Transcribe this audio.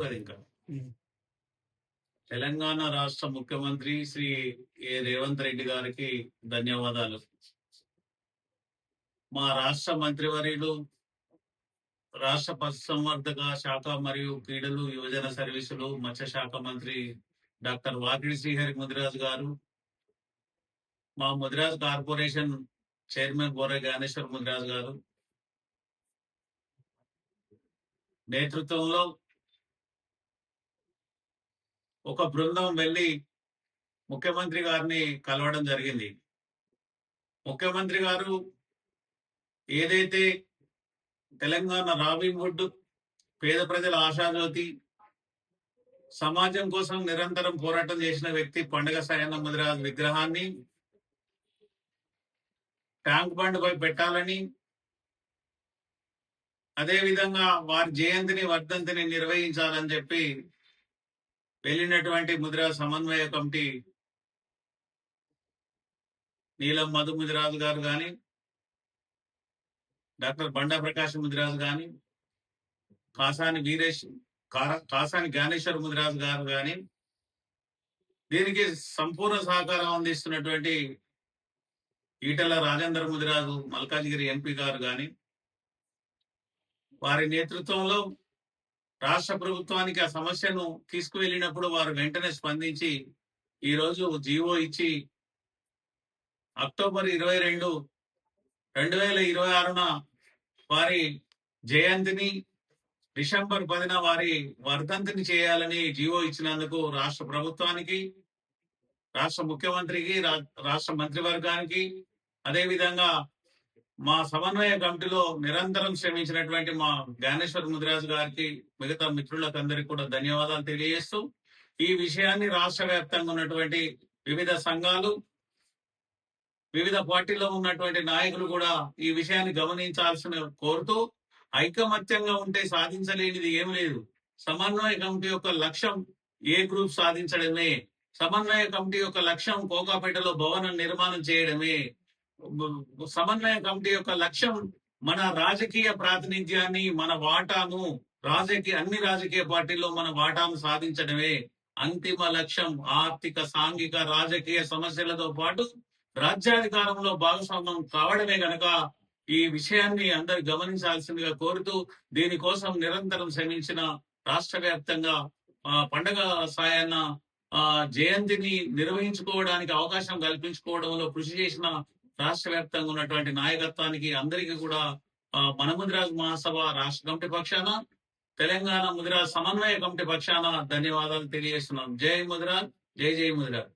అది ఇంకా తెలంగాణ రాష్ట్ర ముఖ్యమంత్రి శ్రీ రేవంత్ రెడ్డి గారికి ధన్యవాదాలు. మా రాష్ట్ర మంత్రివర్యులు రాష్ట్ర పశుసంవర్ధక శాఖ మరియు క్రీడలు, యువజన సర్వీసులు, మత్స్య శాఖ మంత్రి డాక్టర్ వాకిడి శ్రీహరి ముదిరాజు గారు, మా ముదిరాజ్ కార్పొరేషన్ చైర్మన్ బోర జ్ఞానేశ్వర్ ముదిరాజు గారు నేతృత్వంలో ఒక బృందం వెళ్లి ముఖ్యమంత్రి గారిని కలవడం జరిగింది. ముఖ్యమంత్రి గారు ఏదైతే తెలంగాణ రాబిన్హుడ్, పేద ప్రజల ఆశాజ్యోతి, సమాజం కోసం నిరంతరం పోరాటం చేసిన వ్యక్తి పండుగ సాయన్న ముదిరాజ్ విగ్రహాన్ని ట్యాంక్ బండ్ పై పెట్టాలని, అదేవిధంగా వారి జయంతిని, వర్ధంతిని నిర్వహించాలని చెప్పి వెళ్ళినటువంటి ముదిరాజ్ సమన్వయ కమిటీ నీలం మధు ముదిరాజు గారు కానీ, డాక్టర్ బండా ప్రకాశ్ ముదిరాజు కానీ, కాసాని జ్ఞానేశ్వర్ ముదిరాజు గారు కానీ, దీనికి సంపూర్ణ సహకారం అందిస్తున్నటువంటి ఈటల రాజేందర్ ముదిరాజు మల్కాజ్గిరి ఎంపీ గారు కానీ, వారి నేతృత్వంలో రాష్ట్ర ప్రభుత్వానికి ఆ సమస్యను తీసుకువెళ్ళినప్పుడు వారు వెంటనే స్పందించి ఈరోజు జీవో ఇచ్చి అక్టోబర్ 22, 2026 వారి జయంతిని, డిసెంబర్ 10 వారి వర్ధంతిని చేయాలని జీవో ఇచ్చినందుకు రాష్ట్ర ప్రభుత్వానికి, రాష్ట్ర ముఖ్యమంత్రికి, రాష్ట్ర మంత్రివర్గానికి, అదేవిధంగా మా సమన్వయ కమిటీలో నిరంతరం శ్రమించినటువంటి మా జ్ఞానేశ్వర్ ముదిరాజు గారికి, మిగతా మిత్రులకందరికీ కూడా ధన్యవాదాలు తెలియజేస్తూ, ఈ విషయాన్ని రాష్ట్ర వ్యాప్తంగా ఉన్నటువంటి వివిధ సంఘాలు, వివిధ పార్టీలో ఉన్నటువంటి నాయకులు కూడా ఈ విషయాన్ని గమనించాల్సిన కోరుతూ, ఐకమత్యంగా ఉంటే సాధించలేనిది ఏం లేదు. సమన్వయ కమిటీ యొక్క లక్ష్యం ఏ గ్రూప్ సాధించడమే. సమన్వయ కమిటీ యొక్క లక్ష్యం కోకాపేటలో భవనం నిర్మాణం చేయడమే. సమన్వయ కమిటీ యొక్క లక్ష్యం మన రాజకీయ ప్రాతినిధ్యాన్ని, మన వాటాను అన్ని రాజకీయ పార్టీల్లో మన వాటాను సాధించడమే అంతిమ లక్ష్యం. ఆర్థిక, సాంఘిక, రాజకీయ సమస్యలతో పాటు రాజ్యాధికారంలో భాగస్వామ్యం కావడమే గనక ఈ విషయాన్ని అందరు గమనించాల్సిందిగా కోరుతూ, దీనికోసం నిరంతరం శ్రమించిన రాష్ట్ర వ్యాప్తంగా పండగ సాయన్న జయంతిని నిర్వహించుకోవడానికి అవకాశం కల్పించుకోవడంలో కృషి చేసిన రాష్ట్ర వ్యాప్తంగా ఉన్నటువంటి నాయకత్వానికి అందరికీ కూడా మన ముదిరాజ్ మహాసభ రాష్ట్ర కమిటీ పక్షాన, తెలంగాణ ముదిరాజ్ సమన్వయ కమిటీ పక్షాన ధన్యవాదాలు తెలియజేస్తున్నాం. జై ముదిరాజ్, జై జై ముదిరాజ్.